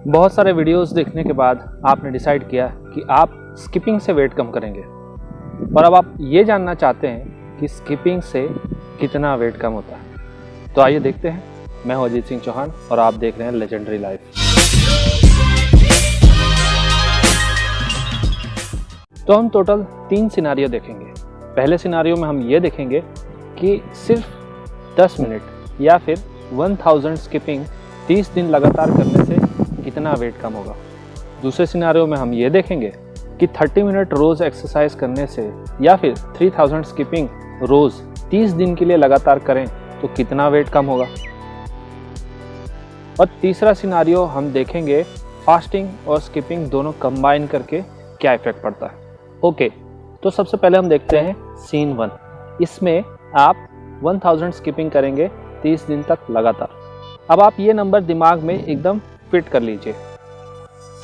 बहुत सारे वीडियोस देखने के बाद आपने डिसाइड किया कि आप स्किपिंग से वेट कम करेंगे और अब आप ये जानना चाहते हैं कि स्किपिंग से कितना वेट कम होता है। तो आइए देखते हैं। मैं हूं अजीत सिंह चौहान और आप देख रहे हैं लेजेंडरी लाइफ। तो हम टोटल 3 सिनारियो देखेंगे। पहले सिनारियो में हम ये देखेंगे कि सिर्फ 10 मिनट या फिर 1000 स्किपिंग 30 दिन लगातार करने से कितना वेट कम होगा। दूसरे सिनारियो में हम ये देखेंगे कि 30 मिनट रोज़ एक्सरसाइज करने से या फिर 3000 स्किपिंग रोज़ 30 दिन के लिए लगातार करें तो कितना वेट कम होगा। और तीसरा सिनारियो हम देखेंगे फास्टिंग और स्किपिंग दोनों कंबाइन करके क्या इफेक्ट पड़ता है। ओके, तो सबसे पहले हम देखते हैं सीन 1। इसमें आप 1000 स्किपिंग करेंगे 30 दिन तक लगातार। अब आप ये नंबर दिमाग में एकदम फिट कर लीजिए।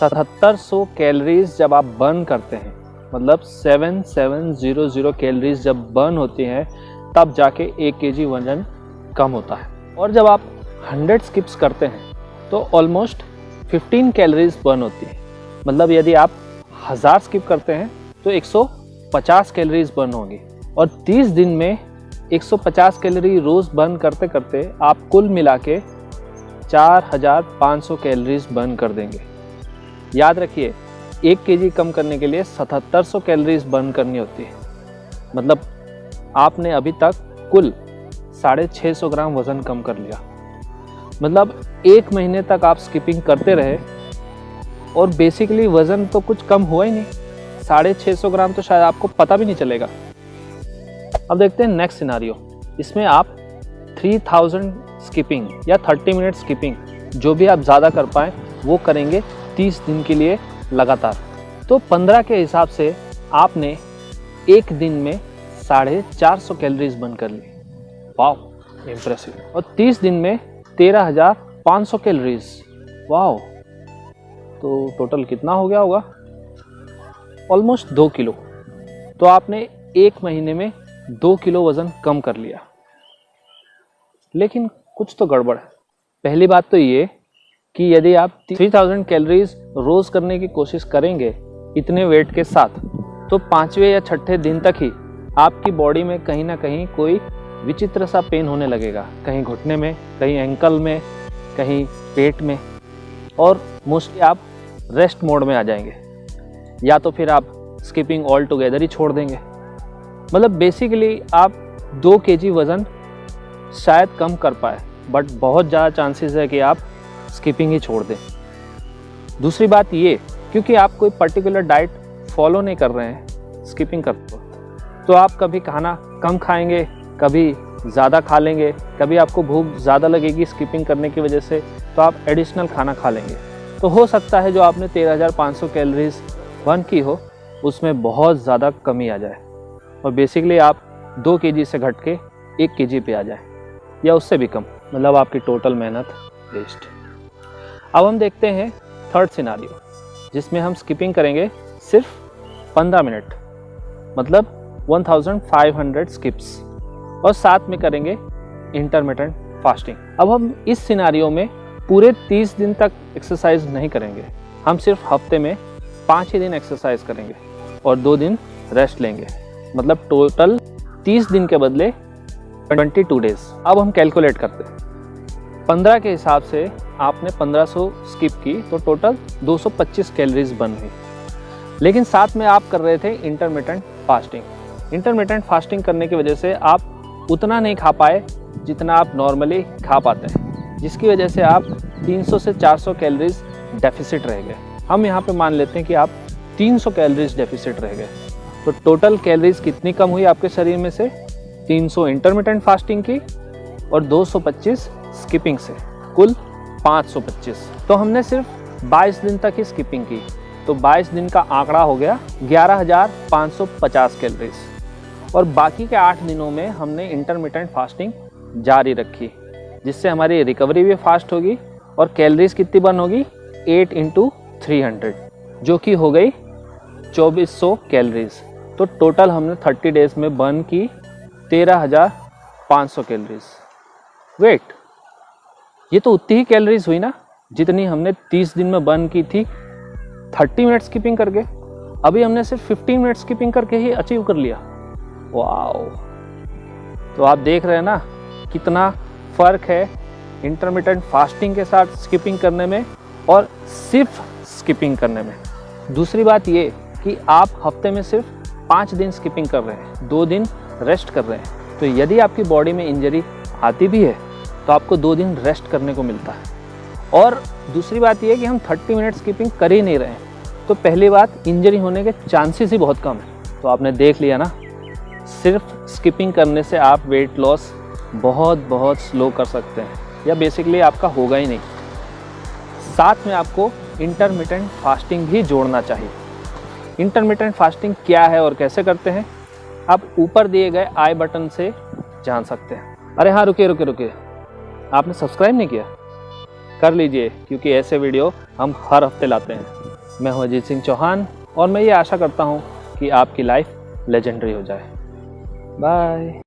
7700 कैलोरीज जब आप बर्न करते हैं, मतलब 7700 कैलोरीज जब बर्न होती हैं, तब जाके 1 kg वजन कम होता है। और जब आप 100 स्किप्स करते हैं तो ऑलमोस्ट 15 कैलोरीज बर्न होती है। मतलब यदि आप 1000 स्किप करते हैं तो 150 कैलोरीज बर्न होगी। और 30 दिन में 150 कैलोरी रोज़ बर्न करते करते आप कुल मिला के 4500 कैलोरीज बर्न कर देंगे। याद रखिए, 1 kg कम करने के लिए 7700 कैलोरीज बर्न करनी होती है। मतलब आपने अभी तक कुल 650 ग्राम वज़न कम कर लिया। मतलब 1 महीने तक आप स्किपिंग करते रहे और बेसिकली वज़न तो कुछ कम हुआ ही नहीं। 650 ग्राम तो शायद आपको पता भी नहीं चलेगा। अब देखते हैं नेक्स्ट सिनारियो। इसमें आप 3000 स्किपिंग या 30 मिनट स्किपिंग जो भी आप ज़्यादा कर पाएँ वो करेंगे 30 दिन के लिए लगातार। तो 15 के हिसाब से आपने एक दिन में 450 कैलोरीज बर्न कर ली। वाह, इम्प्रेसिव। और 30 दिन में 13500 कैलोरीज। वाह, तो टोटल कितना हो गया होगा? Almost 2 kilo. तो आपने 1 महीने में 2 किलो वज़न कम कर लिया। लेकिन कुछ तो गड़बड़ है। पहली बात तो ये कि यदि आप 3000 कैलोरीज रोज़ करने की कोशिश करेंगे इतने वेट के साथ, तो 5वें या 6ठे दिन तक ही आपकी बॉडी में कहीं ना कहीं कोई विचित्र सा पेन होने लगेगा। कहीं घुटने में, कहीं एंकल में, कहीं पेट में, और मोस्टली आप रेस्ट मोड में आ जाएंगे या तो फिर आप स्किपिंग ऑल टुगेदर ही छोड़ देंगे। मतलब बेसिकली आप 2 kg वज़न शायद कम कर पाए, बट बहुत ज़्यादा चांसेस है कि आप स्किपिंग ही छोड़ दें। दूसरी बात ये, क्योंकि आप कोई पर्टिकुलर डाइट फॉलो नहीं कर रहे हैं स्किपिंग करते वक्त, तो आप कभी खाना कम खाएंगे, कभी ज़्यादा खा लेंगे, कभी आपको भूख ज़्यादा लगेगी स्किपिंग करने की वजह से तो आप एडिशनल खाना खा लेंगे। तो हो सकता है जो आपने 13500 कैलोरीज बर्न की हो उसमें बहुत ज़्यादा कमी आ जाए और बेसिकली आप 2 kg से घट के 1 kg पे आ जाए या उससे भी कम। मतलब आपकी टोटल मेहनत वेस्ट। अब हम देखते हैं थर्ड सिनारियो, जिसमें हम स्किपिंग करेंगे सिर्फ 15 मिनट, मतलब 1500 स्किप्स, और साथ में करेंगे इंटरमिटेंट फास्टिंग। अब हम इस सिनारियो में पूरे 30 दिन तक एक्सरसाइज नहीं करेंगे। हम सिर्फ हफ्ते में 5 ही दिन एक्सरसाइज करेंगे और 2 दिन रेस्ट लेंगे। मतलब टोटल 30 दिन के बदले 22 डेज। अब हम कैलकुलेट करते हैं। 15 के हिसाब से आपने 1500 स्किप की तो टोटल 225 कैलोरीज बर्न हुई। लेकिन साथ में आप कर रहे थे इंटरमिटेंट फास्टिंग। इंटरमिटेंट फास्टिंग करने की वजह से आप उतना नहीं खा पाए जितना आप नॉर्मली खा पाते हैं, जिसकी वजह से आप 300 से 400 कैलोरीज डेफिसिट रह गए। हम यहाँ पे मान लेते हैं कि आप 300 कैलोरीज डेफिसिट रह गए। तो टोटल कैलोरीज कितनी कम हुई आपके शरीर में से? 300 इंटरमिटेंट फास्टिंग की और 225 स्किपिंग से, कुल 525। तो हमने सिर्फ 22 दिन तक ही स्किपिंग की, तो 22 दिन का आंकड़ा हो गया 11550 कैलोरीज। और बाकी के 8 दिनों में हमने इंटरमिटेंट फास्टिंग जारी रखी, जिससे हमारी रिकवरी भी फास्ट होगी और कैलोरीज कितनी बर्न होगी? 8 × 300, जो कि हो गई 2400 कैलोरीज। तो टोटल हमने 30 डेज में बर्न की 13500 कैलोरीज। वेट, ये तो उतनी ही कैलोरीज हुई ना जितनी हमने 30 दिन में बर्न की थी 30 मिनट स्किपिंग करके, अभी हमने सिर्फ 15 मिनट स्किपिंग करके ही अचीव कर लिया। वाओ! तो आप देख रहे हैं ना कितना फ़र्क है इंटरमिटेंट फास्टिंग के साथ स्किपिंग करने में और सिर्फ स्किपिंग करने में। दूसरी बात ये कि आप हफ्ते में सिर्फ 5 दिन स्किपिंग कर रहे हैं, 2 दिन रेस्ट कर रहे हैं। तो यदि आपकी बॉडी में इंजरी आती भी है तो आपको 2 दिन रेस्ट करने को मिलता है। और दूसरी बात ये है कि हम 30 मिनट स्किपिंग कर ही नहीं रहे हैं, तो पहली बात इंजरी होने के चांसेस ही बहुत कम है। तो आपने देख लिया ना, सिर्फ स्किपिंग करने से आप वेट लॉस बहुत स्लो कर सकते हैं, या बेसिकली आपका होगा ही नहीं। साथ में आपको इंटरमिटेंट फास्टिंग भी जोड़ना चाहिए। इंटरमिटेंट फास्टिंग क्या है और कैसे करते हैं, आप ऊपर दिए गए आई बटन से जान सकते हैं। अरे हाँ, रुकिए, आपने सब्सक्राइब नहीं किया? कर लीजिए, क्योंकि ऐसे वीडियो हम हर हफ्ते लाते हैं। मैं हूं अजीत सिंह चौहान और मैं ये आशा करता हूं कि आपकी लाइफ लेजेंडरी हो जाए। बाय।